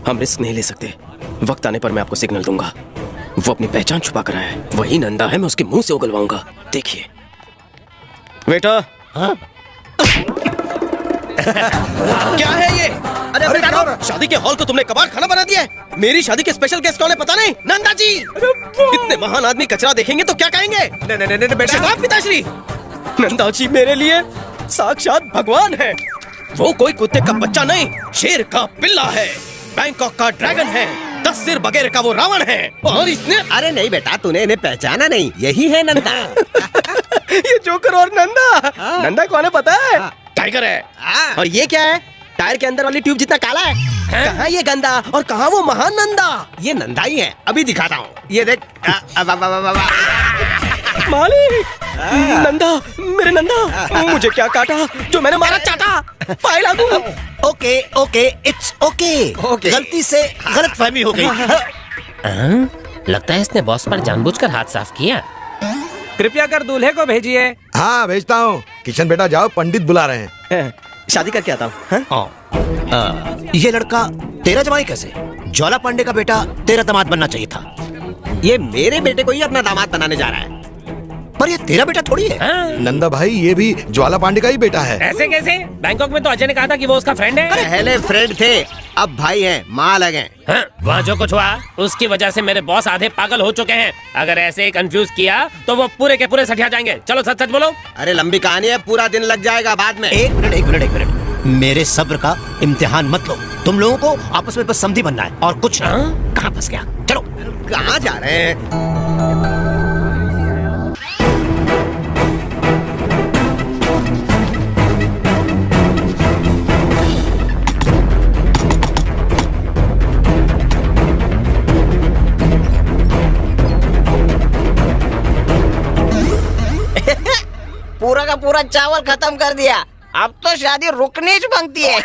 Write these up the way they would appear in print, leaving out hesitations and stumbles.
हम रिस्क नहीं ले सकते। वक्त आने पर मैं आपको सिग्नल दूंगा। वो अपनी पहचान छुपा कर आया है, वही नंदा है, मैं उसके मुंह से उगलवाऊंगा। देखिए बेटा। हाँ? क्या है ये? अरे बेटा, शादी के हॉल को तुमने कबाड़ खाना बना दिया है। मेरी शादी के स्पेशल गेस्ट कौन है पता नहीं? नंदा जी। इतने महान आदमी कचरा देखेंगे तो क्या कहेंगे? नहीं बेटा, पिताश्री, नंदा जी मेरे लिए साक्षात भगवान है। वो कोई कुत्ते का बच्चा नहीं, शेर का पिल्ला है, बैंकॉक का ड्रैगन है, 10 सिर बगैर का वो रावण है। और इसने अरे नहीं बेटा, तूने इन्हें पहचाना नहीं, यही है नंदा। ये जोकर और नंदा। नंदा कौन है पता है? टाइगर है। और ये क्या है? टायर के अंदर वाली ट्यूब जितना काला है। कहाँ ये गंदा और कहाँ वो महान नंदा? ये नंदा ही है, अभी दिखाता हूँ। ये देख। मालिक, नंदा, मेरे नंदा, मुझे क्या काटा जो मैंने मारा चाटा? पाए लागू। Okay okay, it's okay. गलती से गलतफहमी हो गई। लगता है इसने बॉस पर जानबूझकर हाथ साफ किया। कृपया कर दूल्हे को भेजिए। हाँ भेजता हूँ। किशन बेटा जाओ, पंडित बुला रहे हैं। शादी करके आता हूँ। ये लड़का तेरा जमाई कैसे? ज्वाला पांडे का बेटा तेरा दामाद बनना चाहिए था। ये मेरे बेटे को ही अपना दामाद बनाने जा रहा है, पर ये तेरा बेटा थोड़ी है। नंदा भाई, ये भी ज्वाला पांडे का ही बेटा है। ऐसे कैसे? बैंकॉक में तो अजय ने कहा था कि वो उसका फ्रेंड है। पहले फ्रेंड थे, अब भाई हैं, माँ लगे। वहाँ जो कुछ हुआ उसकी वजह से मेरे बॉस आधे पागल हो चुके हैं। अगर ऐसे कंफ्यूज किया तो वो पूरे के पूरे सठिया जाएंगे। चलो सच सच बोलो। अरे लंबी कहानी है, पूरा दिन लग जाएगा बाद में। एक मिनट, मेरे सब्र का इम्तिहान मत लो। तुम लोगों को आपस में बस समझी बनना है और कुछ ना। कहाँ फंस गया? चलो। कहाँ जा रहे हैं? पूरा का पूरा चावल खत्म कर दिया। अब तो शादी रुकनी च बनती है।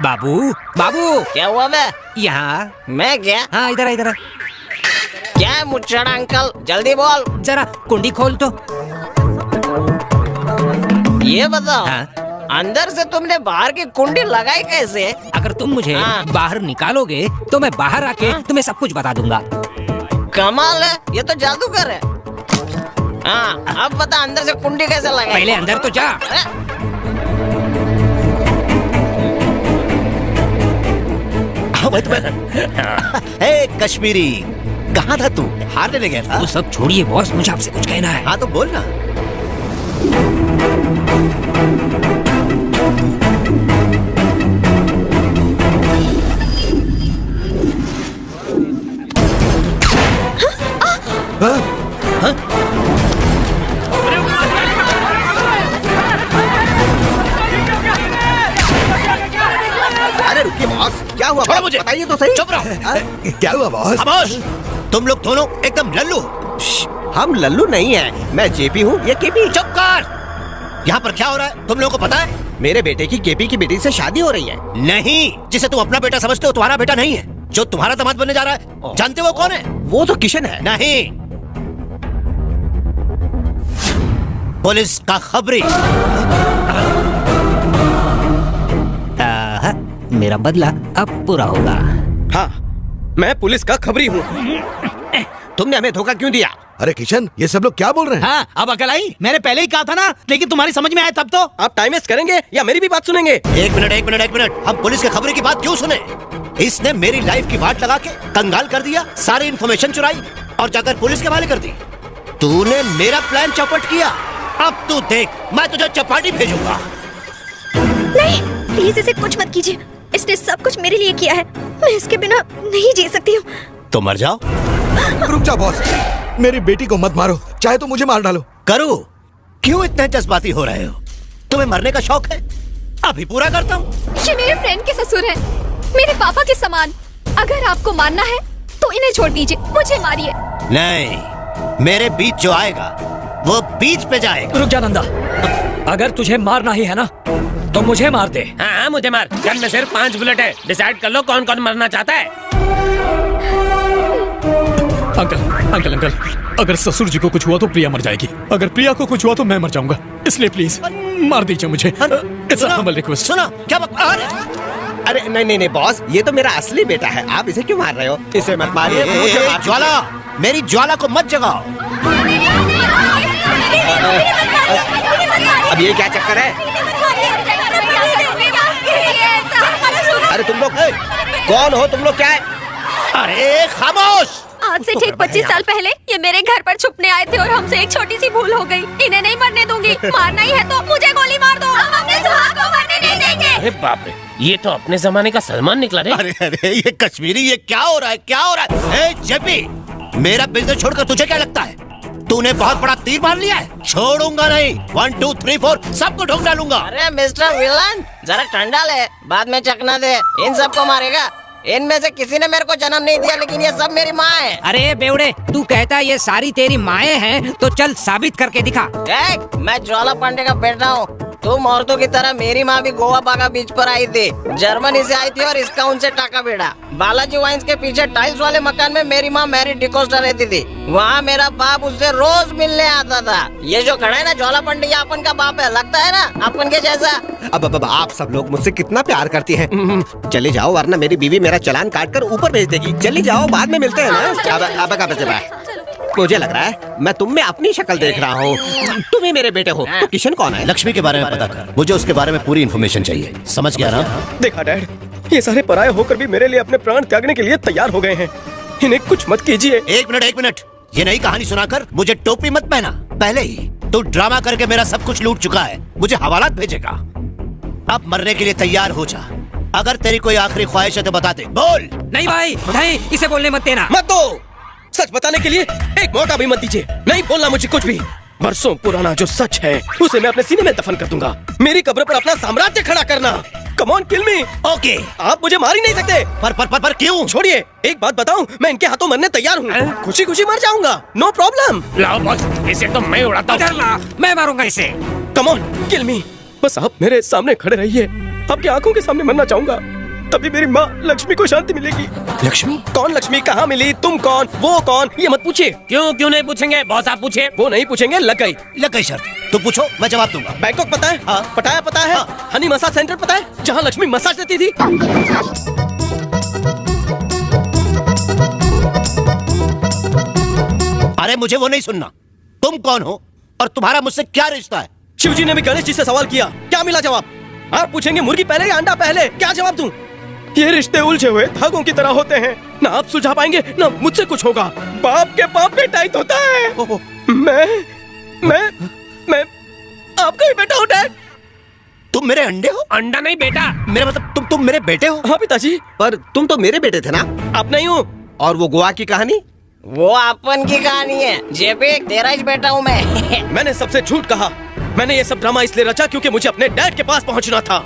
बाबू क्या हुआ बे? यहाँ। मैं क्या? हाँ इधर। क्या है मुच्छड़ा अंकल, जल्दी बोल। जरा कुंडी खोल तो। ये बताओ, हाँ? अंदर से तुमने बाहर की कुंडी लगाई कैसे? अगर तुम मुझे बाहर निकालोगे तो मैं बाहर आके तुम्हें सब कुछ बता दूंगा। कमाल है, ये तो जादूगर है। हाँ, अब बता अंदर से कुंडी कैसे लगाई? पहले अंदर तो जा। कश्मीरी, कहाँ था तू? हार लेने गया था? वो सब छोड़िए बॉस, मुझे आपसे कुछ कहना है। हाँ तो बोल ना। अरे रुकिए बॉस, क्या हुआ? छोड़ो मुझे। बताइए तो सही। चुप रहो। क्या हुआ बॉस? खामोश। तुम लोग दोनों एकदम लल्लू। हम लल्लू नहीं हैं, मैं जेपी हूँ, ये केपी। चुप कर। यहाँ पर क्या हो रहा है तुम लोगों को पता है? मेरे बेटे की केपी की बेटी से शादी हो रही है। नहीं, जिसे तुम अपना बेटा समझते हो तुम्हारा बेटा नहीं है। जो तुम्हारा दामाद बनने जा रहा है, जानते हो कौन है? वो तो किशन है। नहीं, पुलिस का खबरी। मेरा बदला अब पूरा होगा। हाँ, मैं पुलिस का खबरी हूँ। तुमने हमें धोखा क्यों दिया? अरे किशन, ये सब लोग क्या बोल रहे हैं? हाँ, अब अकल आई। मैंने पहले ही कहा था ना, लेकिन तुम्हारी समझ में आया तब तो। आप टाइम वेस्ट करेंगे या मेरी भी बात सुनेंगे? एक मिनट, हम पुलिस के खबरी की बात क्यों सुने? इसने मेरी लाइफ की बात लगा के कंगाल कर दिया, सारी इन्फॉर्मेशन चुराई और जाकर पुलिस के हवाले कर दी। तूने मेरा प्लान चौपट किया। अब तू देख, मैं तुझे चपाटी भेजूंगा। नहीं, प्लीज इसे कुछ मत कीजिए। इसने सब कुछ मेरे लिए किया है, मैं इसके बिना नहीं जी सकती हूँ। तो मर जाओ। रुक जा बॉस, मेरी बेटी को मत मारो, चाहे तो मुझे मार डालो। करो, क्यों इतने जज्बाती हो रहे हो? तुम्हें मरने का शौक है? अभी पूरा करता हूँ। ये मेरे फ्रेंड के ससुर हैं, मेरे पापा के समान। अगर आपको मारना है तो इन्हें छोड़ दीजिए, मुझे मारिए। नहीं, मेरे बीच जो आएगा वो बीच पे जाएगा। रुक जा नंदा, अगर तुझे मारना ही है ना तो मुझे मार दे। हाँ मुझे मार। गन में सिर्फ 5 बुलेट है। डिसाइड कर लो कौन कौन मरना चाहता है। अंकल, अगर ससुर जी को कुछ हुआ तो प्रिया मर जाएगी। अगर प्रिया को कुछ हुआ तो मैं मर जाऊंगा। इसलिए प्लीज मार दीजिए मुझे। It's a humble request. सुना क्या अरे नहीं नहीं नहीं बॉस, ये तो मेरा असली बेटा है, आप इसे क्यों मार रहे हो? इसे मत मारिए, मुझे मार ज्वाला, मेरी ज्वाला को मत जगाओ। अब ये क्या चक्कर है? अरे तुम लोग कौन हो? तुम लोग क्या है? अरे खामोश! आज से ठीक 25 साल पहले ये मेरे घर पर छुपने आए थे और हमसे एक छोटी सी भूल हो गई। इन्हें नहीं मरने दूंगी। मारना ही है तो मुझे गोली मार दो, हम अपने सुहाग को मरने नहीं देंगे। अरे बाप रे, ये तो अपने जमाने का सलमान निकला रे। अरे अरे ये कश्मीरी, ये क्या हो रहा है, क्या हो रहा है? जेपी, मेरा बिजनेस छोड़कर तुझे क्या लगता है? तूने बहुत बड़ा तीर मार लिया है। छोड़ूंगा नहीं। 1 2 3 4 सबको ठोक डालूंगा। अरे मिस्टर विलन, जरा ठंडा ले, बाद में चखना दे। इन सबको मारेगा? इनमें से किसी ने मेरे को जन्म नहीं दिया, लेकिन ये सब मेरी माँ है। अरे बेवड़े, तू कहता ये सारी तेरी माएँ हैं, तो चल साबित करके दिखा। देख, मैं ज्वाला पांडे का बेटा हूँ। तुम औरतों की तरह मेरी माँ भी गोवा बागा बीच पर आई थी, जर्मनी से आई थी और इसका उनसे टाका भिड़ा। बालाजी वाइन्स के पीछे टाइल्स वाले मकान में मेरी माँ मैरी डिकोस्टा रहती थी। वहाँ मेरा बाप उससे रोज मिलने आता था। ये जो खड़ा है ना ज्वाला पांडे, ये अपन का बाप है, लगता है ना अपन के जैसा। अब आप सब लोग मुझसे कितना प्यार करती हैं। चले जाओ वरना मेरी बीवी मेरा चालान काट कर ऊपर भेज देगी। चली जाओ, बाद में मिलते हैं ना। अब कब बचे? मुझे लग रहा है मैं तुम में अपनी शक्ल देख रहा हूँ। तुम ही मेरे बेटे हो। तो किशन कौन है? लक्ष्मी के बारे में पता कर, मुझे उसके बारे में पूरी इन्फॉर्मेशन चाहिए। समझ गया ना? देखा डैड, ये सारे पराये होकर भी मेरे लिए अपने प्राण त्यागने के लिए तैयार हो गए हैं। इन्हें कुछ मत कीजिए। एक मिनट, ये नई कहानी सुनाकर मुझे टोपी मत पहना। पहले ही तू ड्रामा करके मेरा सब कुछ लूट चुका है, मुझे हवालात भेजेगा। अब मरने के लिए तैयार हो जा। अगर तेरी कोई आखिरी ख्वाहिश है तो बता दे। बोल। नहीं भाई, नहीं, इसे बोलने मत देना। मत दो। सच बताने के लिए एक मौका भी मत दीजिए। नहीं बोलना मुझे कुछ भी। बरसों पुराना जो सच है उसे मैं अपने सीने में दफन कर दूंगा। मेरी कब्र पर अपना साम्राज्य खड़ा करना। Come on kill me. Okay. आप मुझे मार ही नहीं सकते। पर क्यों? छोड़िए, एक बात बताऊं, मैं इनके हाथों मरने तैयार हूँ। खुशी खुशी मर जाऊंगा, नो प्रॉब्लम। लाओ बॉस, इसे तो मैं उड़ाता इधर हूँ। ला, मैं मारूंगा इसे। कम ऑन किल मी। बस आप मेरे सामने खड़े रहिए। आपकी आंखों के सामने मरना चाहूंगा, तभी मेरी माँ लक्ष्मी को शांति मिलेगी। लक्ष्मी? कौन लक्ष्मी? कहाँ मिली? तुम कौन? वो कौन? ये मत पूछिए। क्यों नहीं पूछेंगे बॉस, आप पूछे। वो नहीं पूछेंगे, लग गई शर्त। तुम पूछो, मैं जवाब दूंगा। बैंकॉक पता है? हाँ। पटाया पता है? हाँ। हनी मसाज सेंटर पता है, जहाँ लक्ष्मी मसाज देती थी? अरे मुझे वो नहीं सुनना। तुम कौन हो और तुम्हारा मुझसे क्या रिश्ता है? शिवजी ने भी गणेश जी से सवाल किया, क्या मिला जवाब? आप पूछेंगे मुर्गी पहले या अंडा पहले, क्या जवाब दूं? ये रिश्ते उलझे हुए धागों की तरह होते हैं, ना आप सुलझा पाएंगे ना मुझसे कुछ होगा। बाप के पाप बेटा ही तो होता है। मैं आपका ही बेटा हूँ डैड। तुम मेरे अंडे हो? अंडा नहीं बेटा। मेरा मतलब तुम मेरे बेटे हो? हाँ पिताजी, पर तुम तो मेरे बेटे थे ना। आप नहीं हो। और वो गोवा की कहानी? वो अपन की कहानी है। जेपी, तेरा ही बेटा हूँ मैं। मैंने सबसे झूठ कहा। मैंने ये सब ड्रामा इसलिए रचा क्योंकि मुझे अपने डैड के पास पहुंचना था।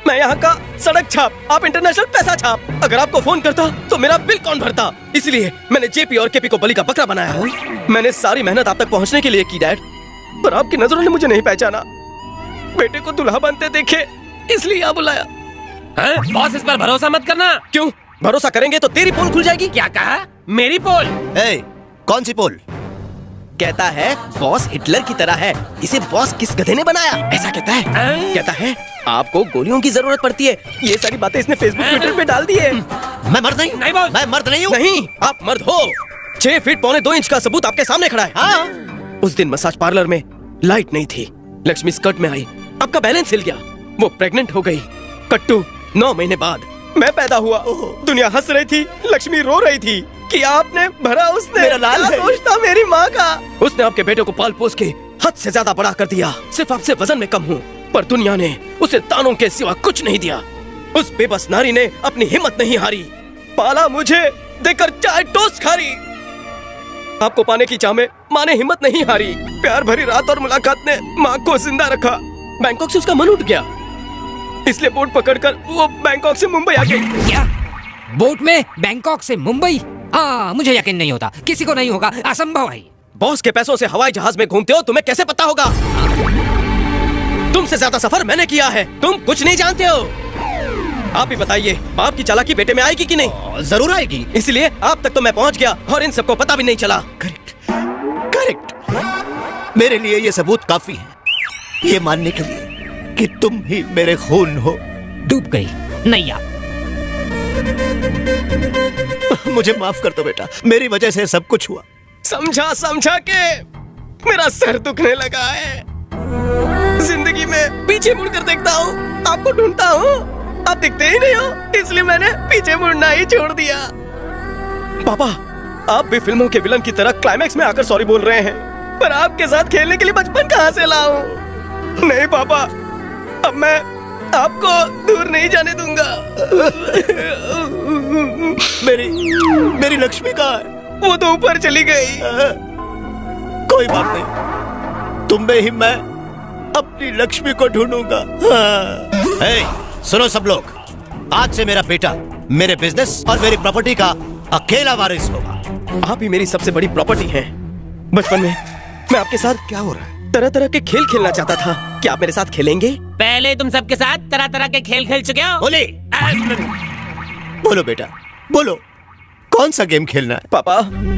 मैं यहाँ का सड़क छाप, आप इंटरनेशनल पैसा छाप। अगर आपको फोन करता तो मेरा बिल कौन भरता? इसलिए मैंने जेपी और केपी को बलि का बकरा बनाया है। मैंने सारी मेहनत आप तक पहुँचने के लिए की डैड, पर आपकी नजरों ने मुझे नहीं पहचाना। बेटे को दुल्हा बनते देखे इसलिए यहाँ बुलाया। बॉस, इस पर भरोसा मत करना। क्यों? भरोसा करेंगे तो तेरी पोल खुल जाएगी। क्या कहा? मेरी पोल? कौन सी पोल? कहता है बॉस हिटलर की तरह है, इसे बॉस किस गधे ने बनाया, ऐसा कहता है। कहता है आपको गोलियों की जरूरत पड़ती है। ये सारी बातें इसने फेसबुक ट्विटर पे डाल दी है। मैं मर्द नहीं? नहीं बॉस, मैं मर्द नहीं हूँ। नहीं, आप मर्द हो। 6 फीट पौने 2 इंच का सबूत आपके सामने खड़ा है। हाँ? उस दिन मसाज पार्लर में लाइट नहीं थी, लक्ष्मी स्कर्ट में आई, आपका बैलेंस हिल गया, वो प्रेग्नेंट हो गई। कट्टू 9 महीने बाद मैं पैदा हुआ। दुनिया हंस रही थी, लक्ष्मी रो रही थी कि आपने भरा उसने। मेरा लाल है। दोष था मेरी माँ का। उसने आपके बेटे को पाल पोस के हद से ज्यादा बड़ा कर दिया। सिर्फ आपसे वजन में कम हूँ, पर दुनिया ने उसे तानों के सिवा कुछ नहीं दिया। उस बेबस नारी ने अपनी हिम्मत नहीं हारी, पाला मुझे देकर चाय टोस्ट खारी। आपको पाने की चाह में माँ ने हिम्मत नहीं हारी। प्यार भरी रात और मुलाकात ने माँ को जिंदा रखा। बैंकॉक से उसका मन उठ गया, इसलिए बोट पकड़कर वो बैंकॉक से मुंबई आ गई। क्या? बोट में बैंकॉक से मुंबई? हाँ, मुझे यकीन नहीं होता, किसी को नहीं होगा, असंभव है। बॉस के पैसों से हवाई जहाज में घूमते हो, तुम्हें कैसे पता होगा? तुमसे ज्यादा सफर मैंने किया है, तुम कुछ नहीं जानते हो। आप ही बताइए, बाप की चालाकी बेटे में आएगी कि नहीं? जरूर आएगी। इसलिए आप तक तो मैं पहुंच गया और इन सबको पता भी नहीं चला। करेक्ट। मेरे लिए ये सबूत काफी है, ये मानने के लिए कि तुम ही मेरे खून हो। डूब गई नैया, मुझे माफ कर दो बेटा, मेरी वजह से सब कुछ हुआ। समझा समझा के मेरा सर दुखने लगा है। जिंदगी में पीछे मुड़कर देखता हूँ, आपको ढूंढता हूँ, आप दिखते ही नहीं हो, इसलिए मैंने पीछे मुड़ना ही छोड़ दिया। पापा, आप भी फिल्मों के विलन की तरह क्लाइमैक्स में आकर सॉरी बोल रहे हैं, पर आपके साथ खेलने के लिए बचपन कहाँ से लाऊं? नहीं पापा, अब मैं आपको दूर नहीं जाने दूंगा। मेरी लक्ष्मी कहाँ है? वो तो ऊपर चली गई। कोई बात नहीं, तुम में ही मैं अपनी लक्ष्मी को ढूंढूंगा। सुनो सब लोग, आज से मेरा बेटा मेरे बिजनेस और मेरी प्रॉपर्टी का अकेला वारिस होगा। आप ही मेरी सबसे बड़ी प्रॉपर्टी हैं। बचपन में मैं आपके साथ क्या हो रहा है? तरह तरह के खेल खेलना चाहता था, क्या आप मेरे साथ खेलेंगे? पहले तुम सबके साथ तरह तरह के खेल खेल चुके हो। बोले, बोलो बेटा, बोलो, कौन सा गेम खेलना है? पापा,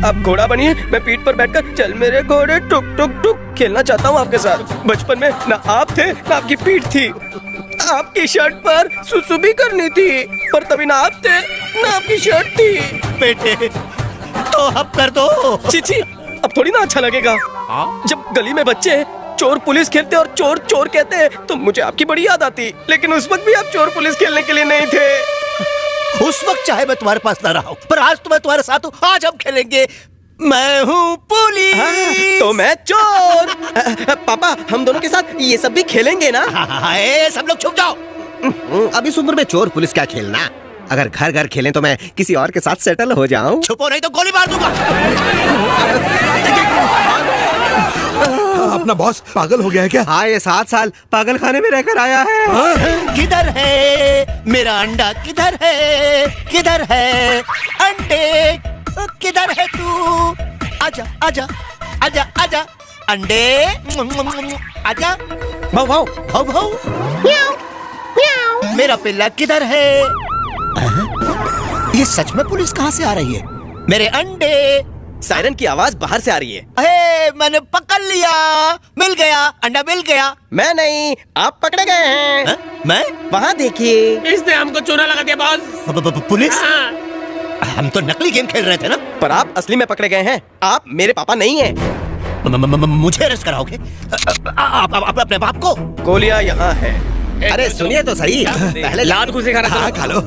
आप घोड़ा बनिए, मैं पीठ पर बैठकर चल मेरे घोड़े टुक टुक टुक खेलना चाहता हूँ आपके साथ। बचपन में ना आप थे ना आपकी पीठ थी, आपकी शर्ट पर सुसु भी करनी थी, पर तभी ना आप थे ना आपकी शर्ट थी। बेटे, तो अब कर दो। चीची, अब थोड़ी ना अच्छा लगेगा। जब गली में बच्चे चोर पुलिस खेलते और चोर चोर कहते तो मुझे आपकी बड़ी याद आती, लेकिन उस वक्त भी आप चोर पुलिस खेलने के लिए नहीं थे। उस वक्त चाहे मैं तुम्हारे पास ना रहा हूं, पर आज तो मैं तुम्हारे साथ हूं। आज हम खेलेंगे, मैं हूँ पुलिस तो मैं चोर। पापा, हम दोनों के साथ ये सब भी खेलेंगे ना? सब लोग छुप जाओ। अभी इस उम्र में चोर पुलिस क्या खेलना? अगर घर घर खेलें तो मैं किसी और के साथ सेटल हो जाऊं। छुपो नहीं तो गोली मार दूंगा। अपना बॉस पागल हो गया है क्या? हाँ, ये 7 साल पागल खाने में रहकर आया है। किधर है मेरा अंडा? किधर है? किधर है अंडे? किधर है तू? आजा आजा आजा आजा अंडे, आजा। भाव भाव भाव भाव, मेरा पिल्ला किधर है? ये सच में पुलिस कहाँ से आ रही है? मेरे अंडे। सायरन की आवाज बाहर से आ रही है। मैंने पकड़ लिया, मिल गया, अंडा मिल गया। मैं नहीं, आप पकड़े गए हैं। हा? मैं? वहाँ देखिए। इसने हमको चूना लगा दिया बॉस। पुलिस? हाँ। हम तो नकली गेम खेल रहे थे ना। पर आप असली में पकड़े गए हैं, आप मेरे पापा नहीं हैं। मुझे अरेस्ट कराओगे? आप अपने बाप को? गोलियां यहाँ है। अरे सुनिए तो सही, पहले लात घुसे खा रहा हाँ, खा लो।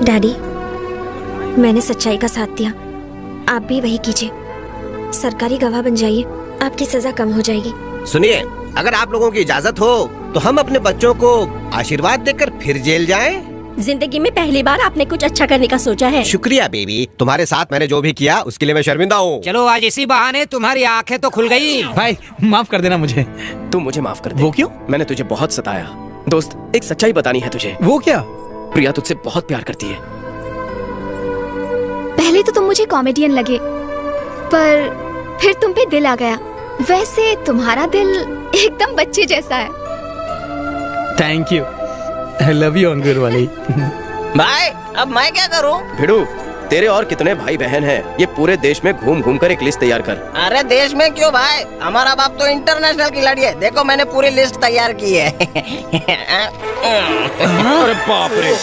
डैडी, मैंने सच्चाई का साथ दिया, आप भी वही कीजिए। सरकारी गवाह बन जाइए, आपकी सजा कम हो जाएगी। सुनिए, अगर आप लोगों की इजाजत हो तो हम अपने बच्चों को आशीर्वाद देकर फिर जेल जाएं। जिंदगी में पहली बार आपने कुछ अच्छा करने का सोचा है। शुक्रिया बेबी, तुम्हारे साथ मैंने जो भी किया उसके लिए मैं शर्मिंदा हूँ। चलो, आज इसी बहाने तुम्हारी आंखें तो खुल गई। भाई माफ कर देना मुझे। तू मुझे माफ कर दे। वो क्यों? मैंने तुझे बहुत सताया। दोस्त, एक सच्चाई बतानी है तुझे। वो क्या? प्रिया तुझसे बहुत प्यार करती है। पहले तो तुम मुझे कॉमेडियन लगे, पर फिर तुम पे दिल आ गया। वैसे तुम्हारा दिल एकदम बच्चे जैसा है। Thank you, I love you अंगूर वाली। भाई, अब मैं क्या करूं? भिड़ू, तेरे और कितने भाई बहन हैं? ये पूरे देश में घूम घूम कर एक लिस्ट तैयार कर। अरे देश में क्यों भाई, हमारा बाप तो इंटरनेशनल खिलाड़ी है। देखो मैंने पूरी लिस्ट तैयार की है। अरे बाप रे।